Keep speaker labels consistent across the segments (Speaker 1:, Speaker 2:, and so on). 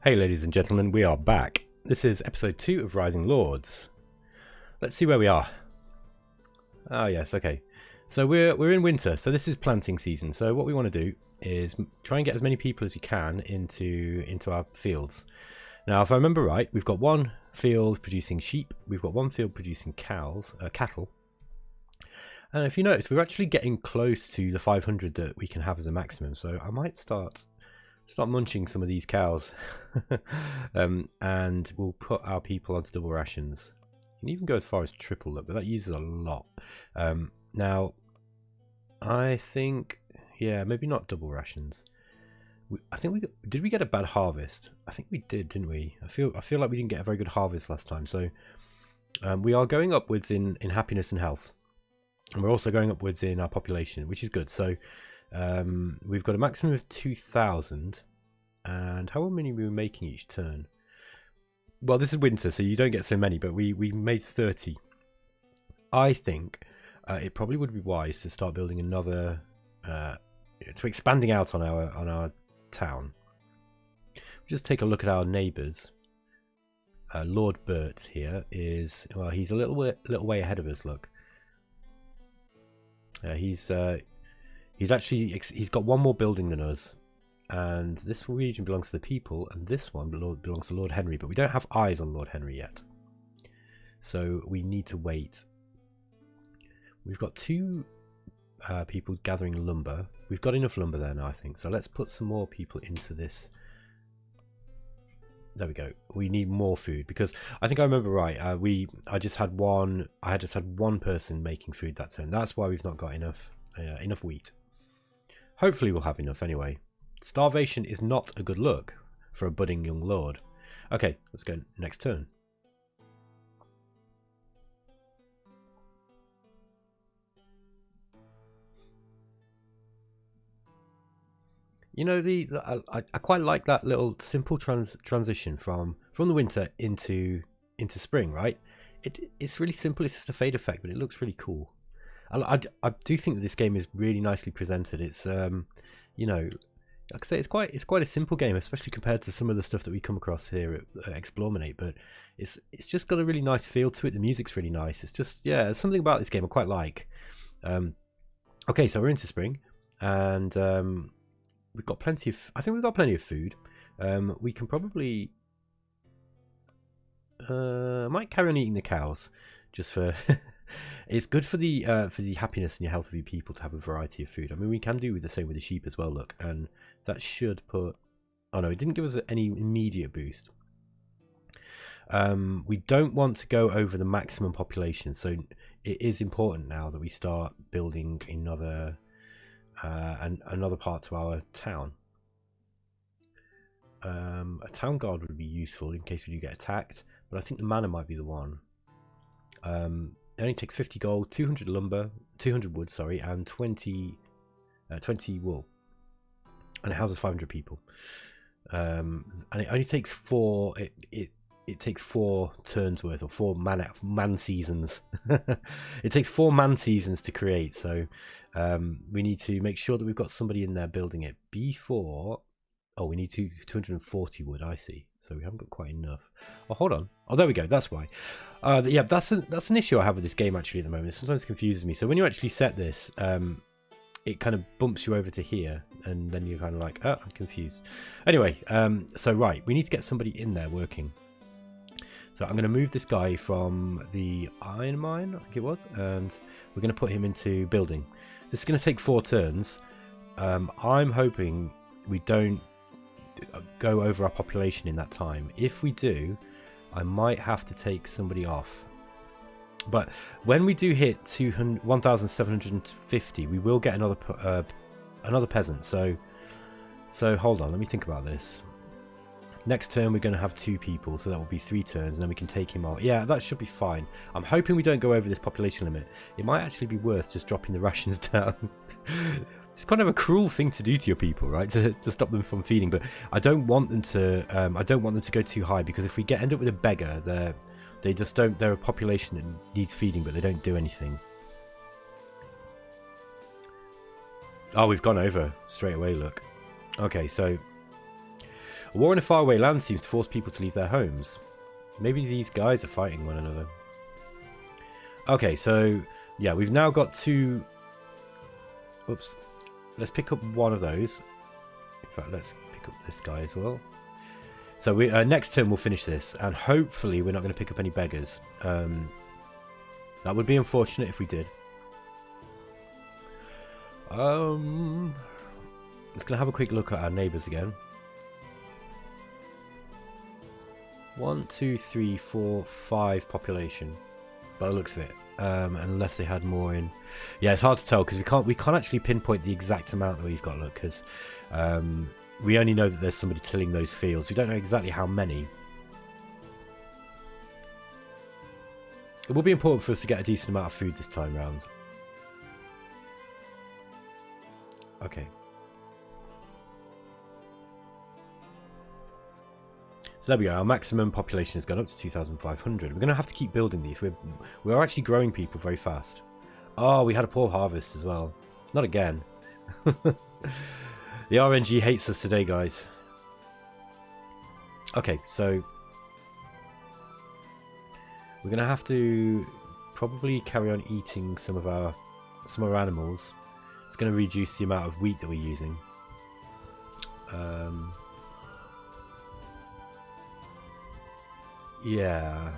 Speaker 1: Hey ladies and gentlemen, we are back. This is episode 2 of Rising Lords. Let's see where we are. Oh yes, okay. So we're in winter, so this is planting season. So what we want to do is try and get as many people as we can into our fields. Now if I remember right, we've got one field producing sheep, we've got one field producing cattle. And if you notice, we're actually getting close to the 500 that we can have as a maximum. So I might start munching some of these cows. And we'll put our people onto double rations. You can even go as far as triple, but that uses a lot. Now I think, yeah, maybe not double rations. I think did we get a bad harvest? I think we did, didn't we? I feel like we didn't get a very good harvest last time. So we are going upwards in happiness and health, and we're also going upwards in our population, which is good. So we've got a maximum of 2,000, and how many we were making each turn? Well, this is winter, so you don't get so many, but we made 30. I think it probably would be wise to start building another, to expanding out on our town. Just take a look at our neighbours. Lord Bert here is, well, he's a little way ahead of us. Look, he's got one more building than us, and this region belongs to the people, and this one belongs to Lord Henry, but we don't have eyes on Lord Henry yet, so we need to wait. We've got two people gathering lumber. We've got enough lumber there now, I think, so let's put some more people into this. There we go. We need more food, because I think I remember right, I just had one person making food that turn. That's why we've not got enough wheat. Hopefully we'll have enough anyway. Starvation is not a good look for a budding young lord. Okay, let's go next turn. You know, I quite like that little simple transition from the winter into spring, right? It's really simple. It's just a fade effect, but it looks really cool. I do think that this game is really nicely presented. It's you know, like I say, it's quite a simple game, especially compared to some of the stuff that we come across here at eXplore. But it's just got a really nice feel to it. The music's really nice. It's just, yeah, there's something about this game I quite like. Okay, so we're into spring, and we've got plenty of. I think we've got plenty of food. We can probably might carry on eating the cows, just for. It's good for the happiness and your health of your people to have a variety of food. I mean, we can do the same with the sheep as well. Look, and that should put. Oh no, it didn't give us any immediate boost. We don't want to go over the maximum population, so it is important now that we start building another part to our town. A town guard would be useful in case we do get attacked, but I think the manor might be the one. It only takes 50 gold, 200 lumber, 200 wood, sorry, and 20 wool, and it houses 500 people. And it only takes 4. It takes 4 turns worth, or 4 man seasons. It takes 4 man seasons to create, so we need to make sure that we've got somebody in there building it before. Oh, we need 240 wood. I see. So we haven't got quite enough. Oh, hold on. Oh, there we go. That's why. Yeah, that's an issue I have with this game actually at the moment. It sometimes confuses me. So when you actually set this, it kind of bumps you over to here, and then you're kind of like, oh, I'm confused. Anyway, so right, we need to get somebody in there working. So I'm going to move this guy from the iron mine, I think it was, and we're going to put him into building. This is going to take 4 turns. I'm hoping we don't go over our population in that time. If we do, I might have to take somebody off. But when we do hit 1,750, we will get another peasant. So hold on, let me think about this. Next turn we're going to have 2 people, so that will be 3 turns, and then we can take him off. Yeah, that should be fine. I'm hoping we don't go over this population limit. It might actually be worth just dropping the rations down. It's kind of a cruel thing to do to your people, right? To stop them from feeding, but I don't want them to. I don't want them to go too high, because if we end up with a beggar, they just don't. They're a population that needs feeding, but they don't do anything. Oh, we've gone over straight away. Look. Okay, so A war in a faraway land seems to force people to leave their homes. Maybe these guys are fighting one another. Okay, so yeah, we've now got two. Oops. Let's pick up one of those. In fact, let's pick up this guy as well. So we next turn we'll finish this, and hopefully we're not going to pick up any beggars. That would be unfortunate if we did. Let's gonna have a quick look at our neighbours again. 1, 2, 3, 4, 5 population. By the looks of it, unless they had more in. Yeah, it's hard to tell because we can't actually pinpoint the exact amount that we've got. Look, because we only know that there's somebody tilling those fields. We don't know exactly how many. It will be important for us to get a decent amount of food this time round. Okay. So there we go, our maximum population has gone up to 2,500. We're going to have to keep building these. We're actually growing people very fast. Oh, we had a poor harvest as well. Not again. The RNG hates us today, guys. Okay, so we're going to have to probably carry on eating some of our animals. It's going to reduce the amount of wheat that we're using. Yeah.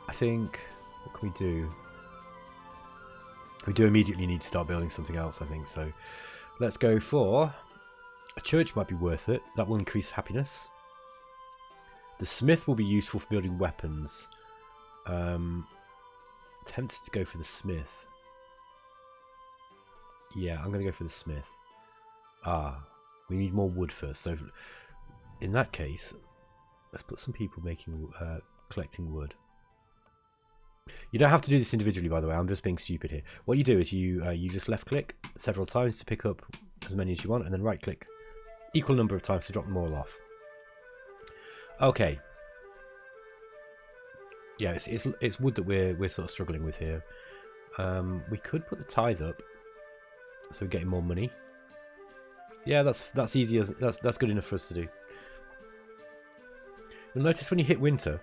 Speaker 1: I think, what can we do? We do immediately need to start building something else, I think. So let's go for a church. Might be worth it. That will increase happiness. The smith will be useful for building weapons. Tempted to go for the smith. Yeah, I'm going to go for the smith. We need more wood first. So in that case, let's put some people collecting wood. You don't have to do this individually, by the way. I'm just being stupid here. What you do is you just left click several times to pick up as many as you want, and then right click equal number of times to drop them all off. Okay. Yeah, it's wood that we're sort of struggling with here. We could put the tithe up, so we're getting more money. Yeah, that's easy as that's good enough for us to do. You'll notice when you hit winter,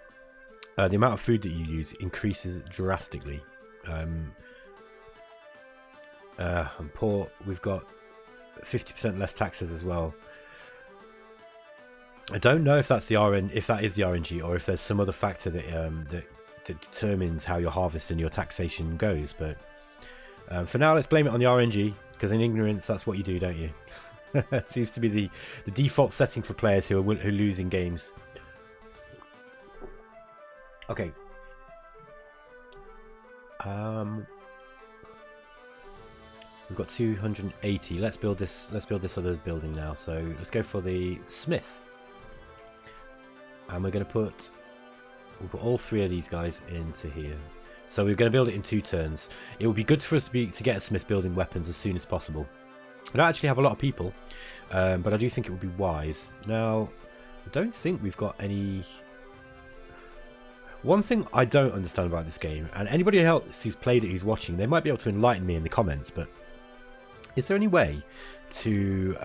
Speaker 1: the amount of food that you use increases drastically. And poor, we've got 50% less taxes as well. I don't know if that's if that is the RNG, or if there's some other factor that determines how your harvest and your taxation goes. But for now, let's blame it on the RNG, because in ignorance, that's what you do, don't you? It seems to be the default setting for players who lose in games. Okay. We've got 280. Let's build this other building now. So let's go for the smith. And we'll put all three of these guys into here. So we're going to build it in 2 turns. It would be good for us to get a smith building weapons as soon as possible. I don't actually have a lot of people, but I do think it would be wise. Now, I don't think we've got any. One thing I don't understand about this game, and anybody else who's played it, who's watching, they might be able to enlighten me in the comments, but is there any way to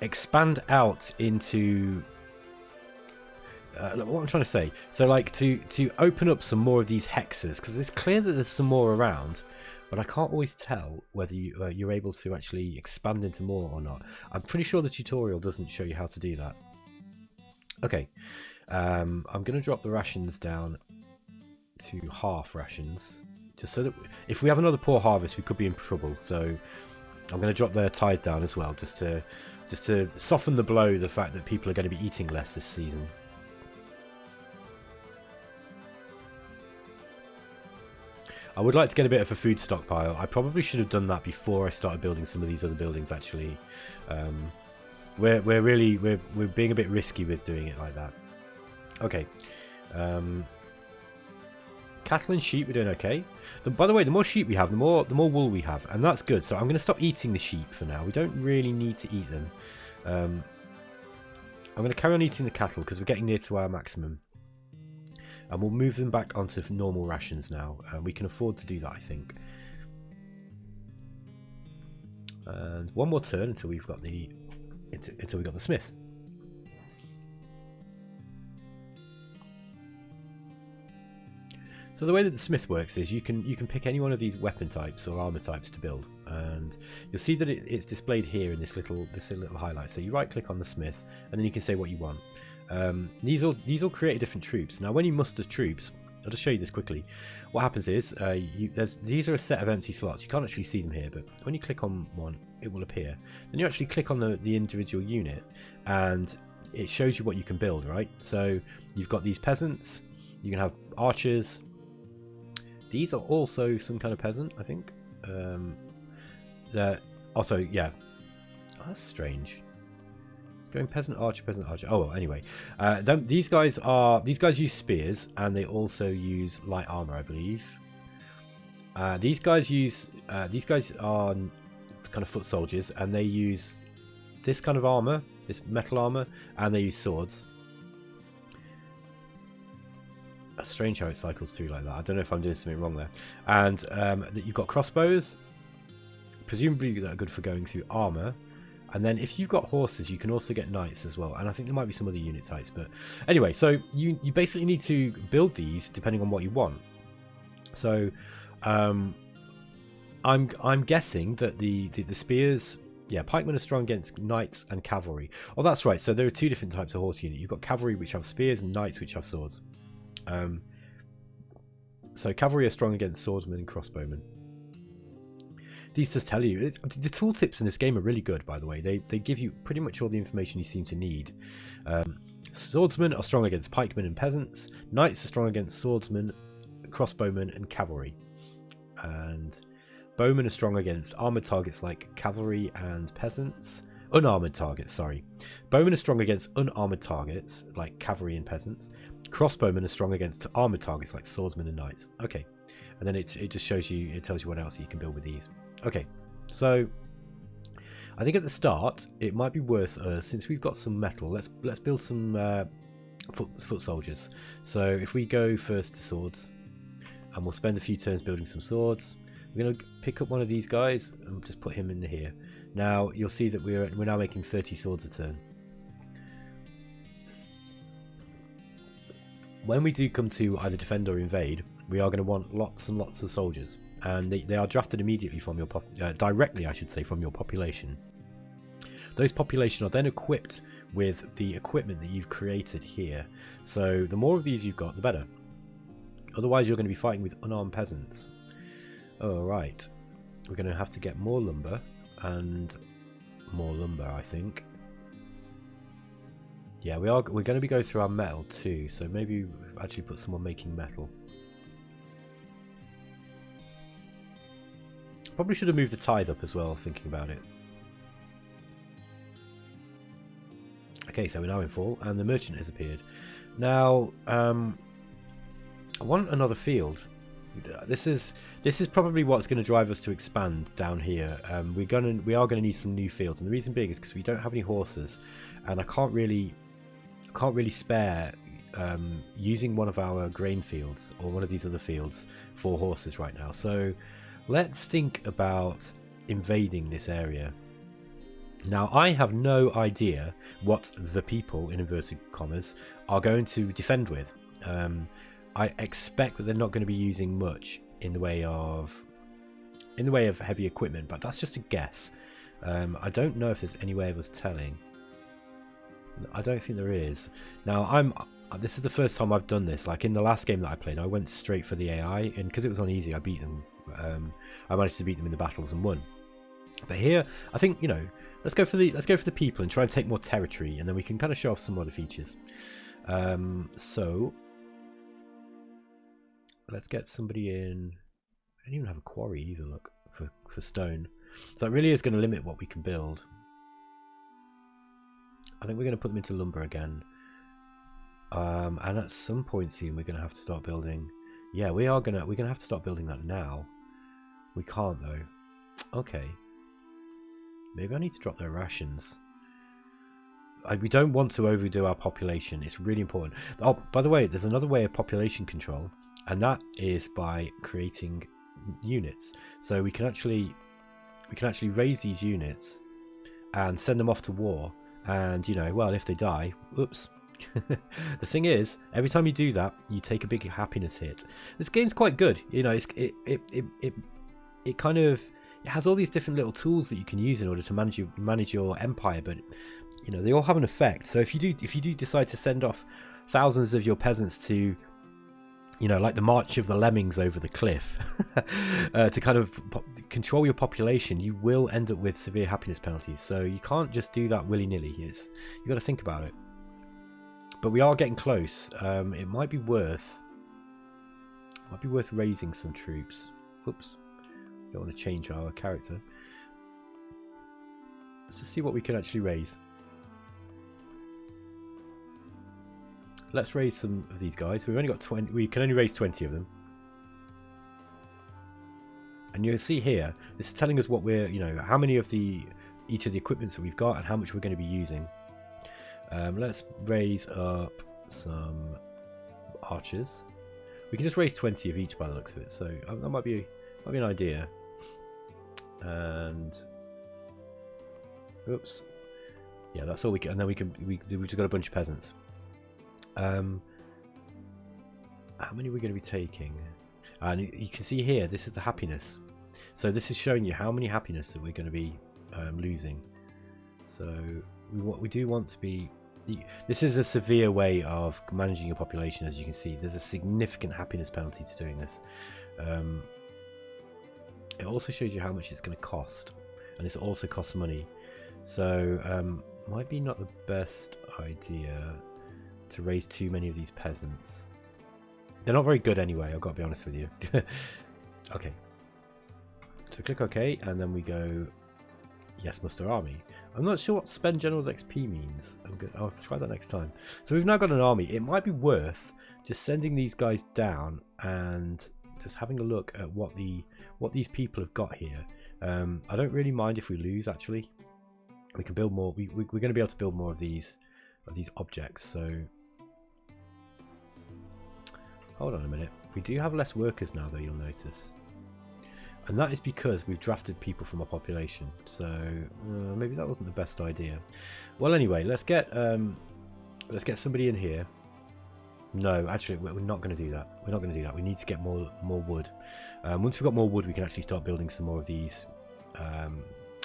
Speaker 1: expand out into what I'm trying to say? So, like, to open up some more of these hexes, because it's clear that there's some more around, but I can't always tell whether you're able to actually expand into more or not. I'm pretty sure the tutorial doesn't show you how to do that. Okay. I'm going to drop the rations down to half rations, just so that if we have another poor harvest, we could be in trouble. So I'm going to drop their tithe down as well, just to soften the blow, the fact that people are going to be eating less this season. I would like to get a bit of a food stockpile. I probably should have done that before I started building some of these other buildings, actually. We're being a bit risky with doing it like that. Okay. Cattle and sheep, we're doing okay. By the way, the more sheep we have, the more wool we have, and that's good. So I'm going to stop eating the sheep for now. We don't really need to eat them. I'm going to carry on eating the cattle because we're getting near to our maximum. And we'll move them back onto normal rations now. We can afford to do that, I think. And one more turn until we've got the smith. So the way that the smith works is you can pick any one of these weapon types or armor types to build, and you'll see that it's displayed here in this little highlight. So you right click on the smith, and then you can say what you want. These all create different troops. Now when you muster troops, I'll just show you this quickly. What happens is these are a set of empty slots. You can't actually see them here, but when you click on one, it will appear. Then you actually click on the individual unit, and it shows you what you can build, right? So you've got these peasants. You can have archers. These are also some kind of peasant, I think. They're also, yeah. Oh, that's strange. It's going peasant archer, peasant archer. Oh well, anyway, these guys use spears, and they also use light armor, I believe. These guys are kind of foot soldiers, and they use this kind of armor, this metal armor, and they use swords. That's strange how it cycles through like that. I don't know if I'm doing something wrong there. And you've got crossbows, presumably that are good for going through armor. And then if you've got horses, you can also get knights as well. And I think there might be some other unit types. But anyway, so you basically need to build these depending on what you want. So I'm guessing that the spears, yeah, pikemen are strong against knights and cavalry. Oh, that's right. So there are two different types of horse unit. You've got cavalry which have spears and knights which have swords. So cavalry are strong against swordsmen and crossbowmen. These just tell you, the tooltips in this game are really good, by the way. They give you pretty much all the information you seem to need. Swordsmen are strong against pikemen and peasants. Knights are strong against swordsmen, crossbowmen and cavalry. And bowmen are strong against armoured targets like cavalry and peasants. Unarmoured targets, sorry. Bowmen are strong against unarmoured targets like cavalry and peasants. Crossbowmen are strong against armoured targets like swordsmen and knights. Okay, and then it just shows you, it tells you what else you can build with these. Okay, so I think at the start it might be worth us, since we've got some metal, let's build some foot soldiers. So if we go first to swords, and we'll spend a few turns building some swords. We're going to pick up one of these guys and just put him in here. Now you'll see that we're now making 30 swords a turn. When we do come to either defend or invade, we are going to want lots and lots of soldiers, and they are drafted immediately from your directly, I should say, from your population. Those population are then equipped with the equipment that you've created here. So the more of these you've got, the better. Otherwise, you're going to be fighting with unarmed peasants. All right, we're going to have to get more lumber and more lumber, I think. Yeah, we're going to be going through our metal too, so maybe actually put someone making metal. Probably should have moved the tithe up as well, thinking about it. Okay, so we're now in fall, and the merchant has appeared. Now, I want another field. This is probably what's going to drive us to expand down here. We are going to need some new fields, and the reason being is because we don't have any horses, and I can't really spare using one of our grain fields or one of these other fields for horses right now. So let's think about invading this area. Now, I have no idea what the people, in inverted commas, are going to defend with. I expect that they're not going to be using much in the way of heavy equipment, but that's just a guess. I don't know if there's any way of us telling. I don't think there is. Now, this is the first time I've done this. Like in the last game that I played, I went straight for the AI, and because it was on easy, I beat them. I managed to beat them in the battles and won. But here, I think, you know, let's go for the people and try and take more territory, and then we can kind of show off some other features. So let's get somebody in. I don't even have a quarry either. Look, for stone. So that really is going to limit what we can build. I think we're going to put them into lumber again. And at some point soon, we're going to have to start building. Yeah, we're going to have to start building that now. We can't though. Okay. Maybe I need to drop their rations. We don't want to overdo our population. It's really important. Oh, by the way, there's another way of population control, and that is by creating units. So we can actually we can actually raise these units and send them off to war. And, you know, well, if they die, oops. The thing is, every time you do that, you take a big happiness hit. This game's quite good. You know, it kind of, it has all these different little tools that you can use in order to manage your empire, but you know, they all have an effect. So if you do decide to send off thousands of your peasants to, you know, like the march of the lemmings over the cliff, to kind of control your population, you will end up with severe happiness penalties. So you can't just do that willy-nilly. You got to think about it. But we are getting close. It might be worth raising some troops. Whoops, don't want to change our character. Let's just see what we can actually raise. Let's raise some of these guys. We've only got 20. We can only raise 20 of them. And you'll see here, this is telling us what we're, you know, how many of each of the equipments that we've got and how much we're going to be using. Let's raise up some archers. We can just raise 20 of each by the looks of it, so that might be an idea. And oops, yeah, that's all we can. And then we've just got a bunch of peasants. How many are we going to be taking? And you can see here, this is the happiness. So this is showing you how many happiness that we're going to be losing. So we do want to be. This is a severe way of managing your population, as you can see. There's a significant happiness penalty to doing this. It also shows you how much it's going to cost, and this also costs money. So might be not the best idea to raise too many of these peasants. They're not very good anyway, I've got to be honest with you. Okay. So click OK, and then we go yes, muster army. I'm not sure what spend general's XP means. I'll try that next time. So we've now got an army. It might be worth just sending these guys down and just having a look at what these people have got here. I don't really mind if we lose, actually. We can build more. We're going to be able to build more of these objects. So hold on a minute. We do have less workers now, though, you'll notice. And that is because we've drafted people from our population. So maybe that wasn't the best idea. Well, anyway, let's get somebody in here. No, actually, we're not going to do that. We're not going to do that. We need to get more wood. Once we've got more wood, we can actually start building some more of these,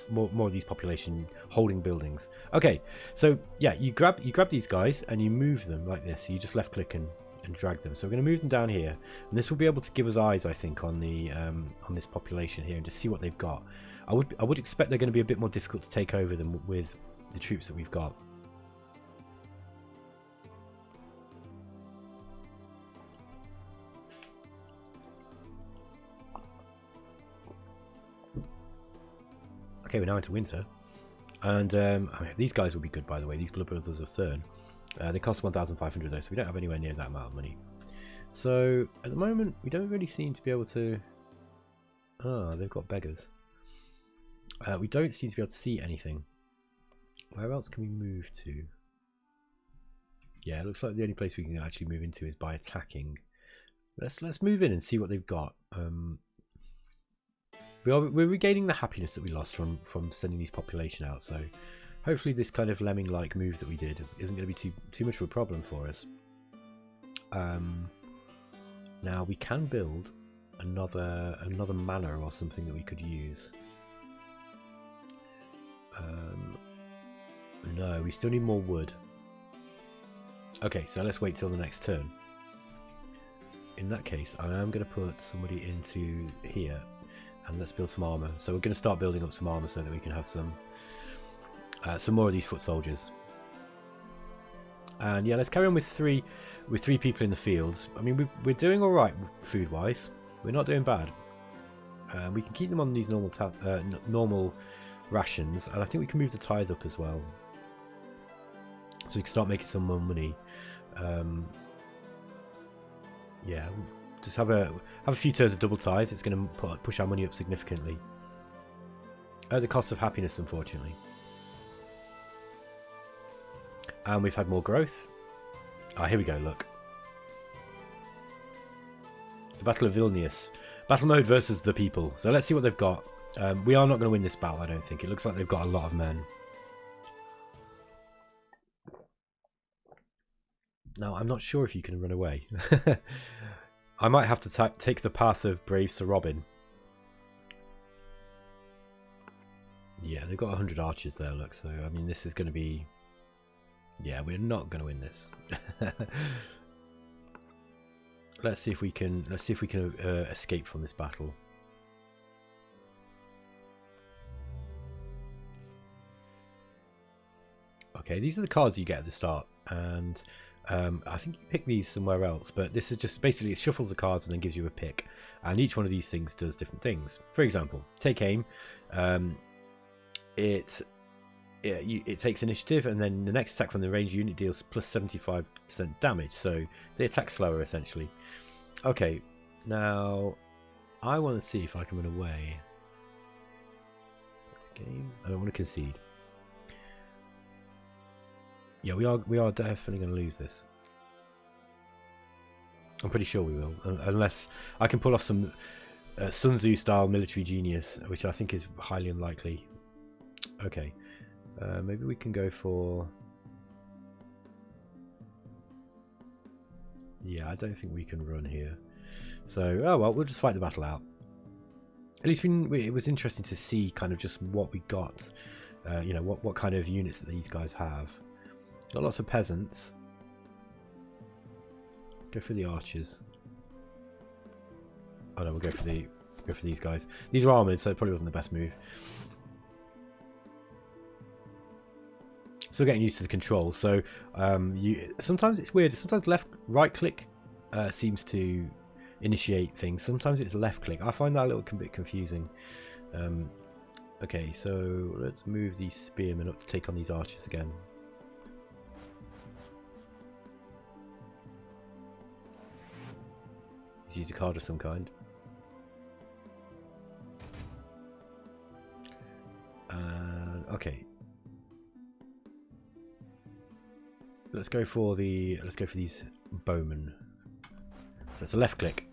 Speaker 1: more of these population holding buildings. Okay, so yeah, you grab these guys and you move them like this. So you just left click and drag them. So we're going to move them down here, and this will be able to give us eyes, I think, on this population here and just see what they've got. I would expect they're going to be a bit more difficult to take over than with the troops that we've got. Okay, we're now into winter, and I mean, these guys will be good, by the way. These Blood Brothers of Thurn. They cost 1,500 though, so we don't have anywhere near that amount of money. So at the moment, we don't really seem to be able to. Ah, they've got beggars. We don't seem to be able to see anything. Where else can we move to? Yeah, it looks like the only place we can actually move into is by attacking. Let's move in and see what they've got. We're regaining the happiness that we lost from sending these population out, so hopefully this kind of lemming-like move that we did isn't going to be too much of a problem for us. Now we can build another manor or something that we could use. No, we still need more wood. Okay, so let's wait till the next turn. In that case, I am going to put somebody into here. And let's build some armor. So we're going to start building up some armor so that we can have some more of these foot soldiers. And yeah, let's carry on with three people in the fields. I mean, we're doing all right food-wise. We're not doing bad. We can keep them on these normal rations, and I think we can move the tithe up as well, so we can start making some more money. Yeah. Just have a few turns of double tithe. It's going to push our money up significantly. At the cost of happiness, unfortunately. And we've had more growth. Ah, here we go, look. The Battle of Vilnius. Battle mode versus the people. So let's see what they've got. We are not going to win this battle, I don't think. It looks like they've got a lot of men. Now, I'm not sure if you can run away. I might have to take the path of brave Sir Robin. Yeah, they've got 100 archers there, look. So, I mean, this is going to be... Yeah, we're not going to win this. Let's see if we can escape from this battle. Okay, these are the cards you get at the start, and I think you pick these somewhere else, but this is just basically it shuffles the cards and then gives you a pick, and each one of these things does different things. For example, take aim. It takes initiative, and then the next attack from the range unit deals plus 75% damage, so they attack slower essentially. Okay, now I want to see if I can run away. That's game. I don't want to concede. Yeah, we are definitely going to lose this. I'm pretty sure we will, unless I can pull off some Sun Tzu style military genius, which I think is highly unlikely. Okay, maybe we can go for... Yeah, I don't think we can run here. So, oh well, we'll just fight the battle out. At least it was interesting to see kind of just what we got. You know, what kind of units that these guys have. Got lots of peasants. Let's go for the archers. Oh no, we'll go for these guys. These are armored, so it probably wasn't the best move. Still getting used to the controls. So sometimes it's weird. Sometimes right click seems to initiate things. Sometimes it's left click. I find that a little bit confusing. Okay, so let's move these spearmen up to take on these archers again. Let's use a card of some kind. Okay. Let's go for these bowmen. So it's a left click.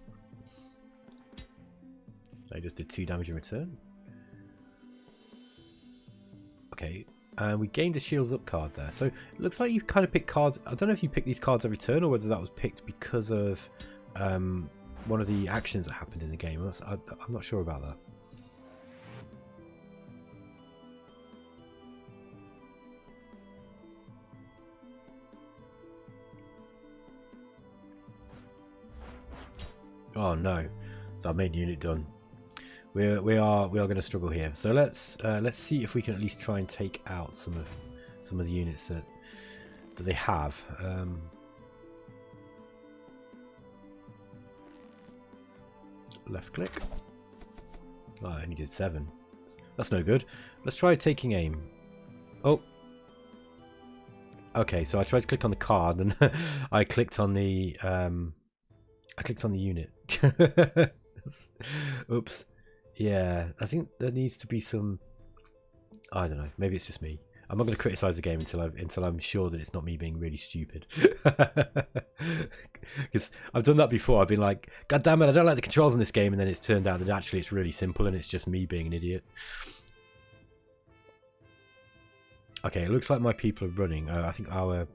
Speaker 1: I just did 2 damage in return. Okay, and we gained a shields up card there. So it looks like you kind of pick cards. I don't know if you pick these cards every turn or whether that was picked because of one of the actions that happened in the game. I'm not sure about that. Oh no, it's our main unit done. We are going to struggle here. So let's see if we can at least try and take out some of the units that they have. Left click. Oh, I only did 7. That's no good. Let's try taking aim. Oh. Okay, so I tried to click on the card and I clicked on the unit. Oops. Yeah, I think there needs to be some... I don't know. Maybe it's just me. I'm not going to criticize the game until I'm sure that it's not me being really stupid. Because I've done that before. I've been like, God damn it, I don't like the controls in this game, and then it's turned out that actually it's really simple and it's just me being an idiot. Okay, it looks like my people are running. I think our...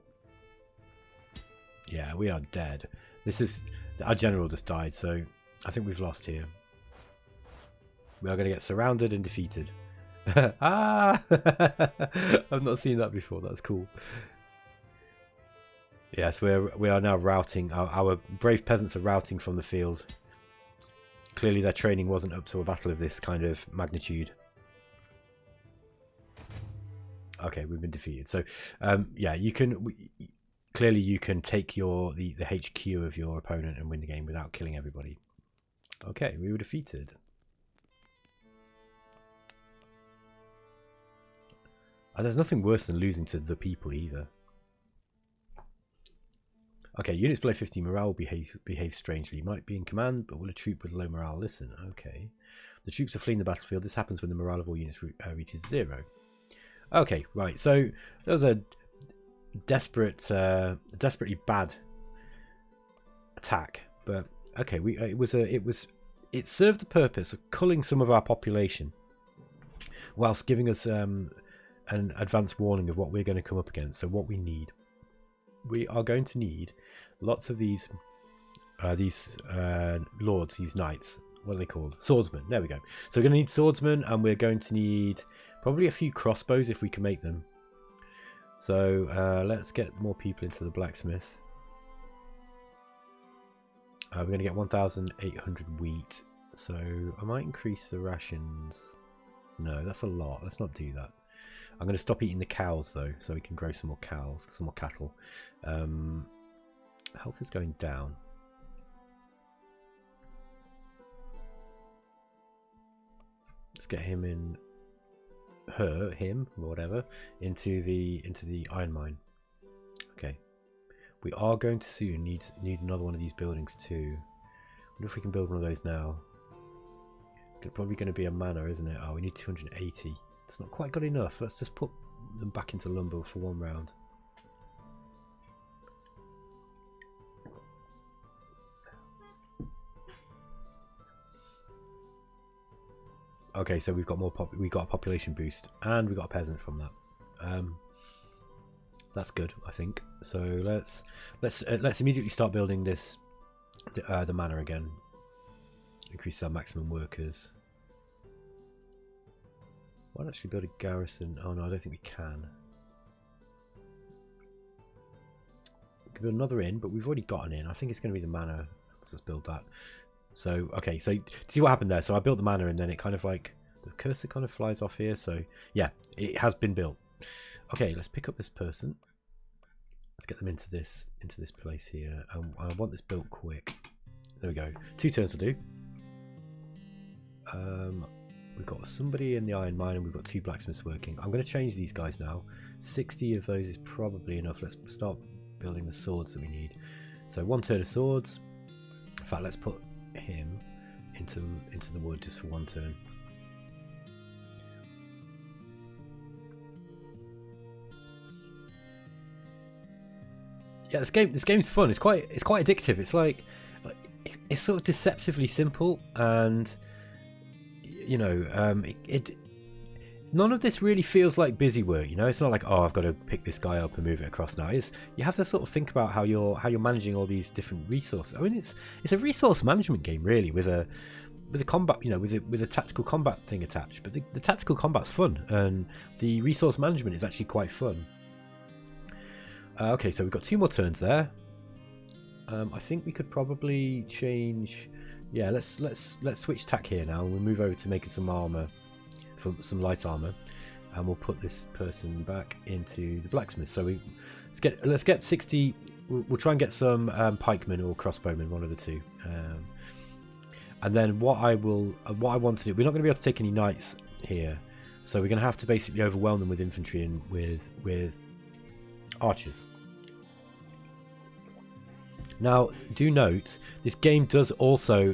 Speaker 1: Yeah, we are dead. This is... Our general just died, so I think we've lost here. We are going to get surrounded and defeated. Ah! I've not seen that before. That's cool. Yes, we are now routing. Our brave peasants are routing from the field. Clearly their training wasn't up to a battle of this kind of magnitude. Okay, we've been defeated. So, yeah, you can... Clearly you can take the HQ of your opponent and win the game without killing everybody. Okay, we were defeated. There's nothing worse than losing to the people either. Okay, units below 50 morale behave strangely. Might be in command, but will a troop with low morale listen? Okay. The troops are fleeing the battlefield. This happens when the morale of all units reaches 0. Okay, right. So there was a desperately bad attack, but okay, it served the purpose of culling some of our population. whilst giving us an advanced warning of what we're going to come up against. So what we need, we are going to need lots of these lords, these knights. What are they called? Swordsmen. There we go. So we're going to need swordsmen, and we're going to need probably a few crossbows if we can make them. So let's get more people into the blacksmith. We're going to get 1,800 wheat. So I might increase the rations. No, that's a lot. Let's not do that. I'm going to stop eating the cows though, so we can grow some more cows, some more cattle. Health is going down. Let's get him in, him, or whatever, into the iron mine. Okay. We are going to soon need another one of these buildings too. I wonder if we can build one of those now. It's probably going to be a manor, isn't it? Oh, we need 280. It's not quite good enough. Let's just put them back into lumber for one round. Okay, so we've got more we got a population boost, and we got a peasant from that. That's good, I think. So let's immediately start building this the manor again. Increase our maximum workers. Why not actually build a garrison? Oh no, I don't think we can. We can build another inn, but we've already got an inn. I think it's going to be the manor. Let's just build that. So okay, so see what happened there. So I built the manor, and then it kind of like the cursor kind of flies off here. So yeah, it has been built. Okay, let's pick up this person. Let's get them into this place here. I want this built quick. There we go. 2 turns will do. We've got somebody in the iron mine, and we've got 2 blacksmiths working. I'm going to change these guys now. 60 of those is probably enough. Let's start building the swords that we need. So 1 turn of swords. In fact, let's put him into the wood just for 1 turn. Yeah, this game's fun. It's quite addictive. It's like it's sort of deceptively simple, and you know, none of this really feels like busy work. You know, it's not like, oh, I've got to pick this guy up and move it across now. You have to sort of think about how you're managing all these different resources. I mean, it's a resource management game really, with a combat, you know, with a tactical combat thing attached. But the tactical combat's fun, and the resource management is actually quite fun. Okay, so we've got 2 more turns there. I think we could probably change. Yeah, let's switch tack here now. We'll move over to making some armor, for some light armor, and we'll put this person back into the blacksmith. So let's get 60. We'll try and get some pikemen or crossbowmen, one of the 2. And then what I want to do, we're not going to be able to take any knights here, so we're going to have to basically overwhelm them with infantry and with archers. Now, do note, this game is also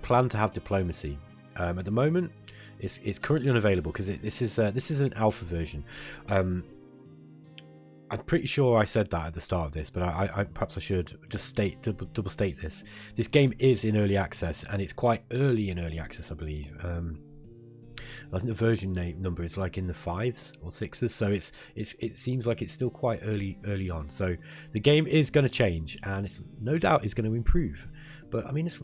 Speaker 1: planned to have diplomacy. At the moment, it's currently unavailable because this is an alpha version. I'm pretty sure I said that at the start of this, but I perhaps I should just double state this. This game is in early access, and it's quite early in early access, I believe. I think the version number is like in the 5s or 6s, so it seems like it's still quite early on. So the game is going to change, and it's no doubt is going to improve. But I mean, this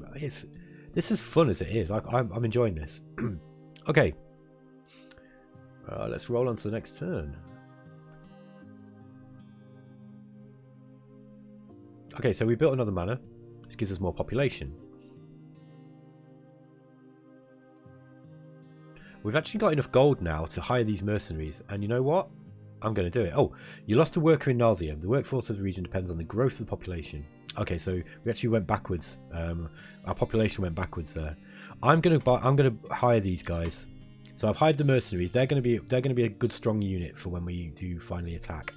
Speaker 1: is as fun as it is. I'm enjoying this. Okay, let's roll on to the next turn. Okay, so we built another manor, which gives us more population. We've actually got enough gold now to hire these mercenaries, and you know what? I'm going to do it. Oh, you lost a worker in Nauseum. The workforce of the region depends on the growth of the population. Okay, so we actually went backwards. Our population went backwards there. I'm going to hire these guys. So I've hired the mercenaries. They're going to be a good strong unit for when we do finally attack.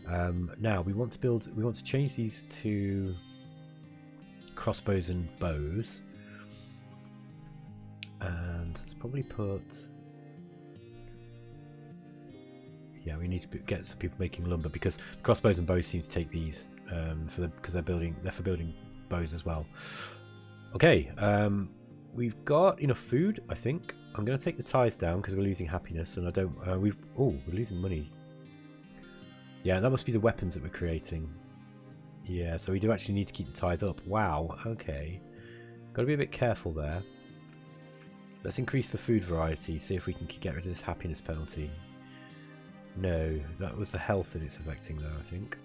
Speaker 1: Now we want to change these to crossbows and bows. And let's probably put. Yeah, we need to get some people making lumber, because crossbows and bows seem to take these because they're for building bows as well. Okay, we've got enough food, I think. I'm going to take the tithe down because we're losing happiness, and I don't. We're losing money. Yeah, that must be the weapons that we're creating. Yeah, so we do actually need to keep the tithe up. Wow. Okay. Got to be a bit careful there. Let's increase the food variety. See if we can get rid of this happiness penalty. No, that was the health that it's affecting, though. I think.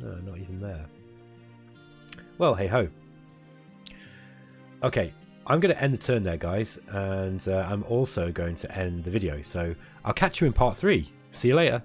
Speaker 1: No, not even there. Well, hey ho. Okay, I'm going to end the turn there, guys, and I'm also going to end the video. So I'll catch you in part 3. See you later.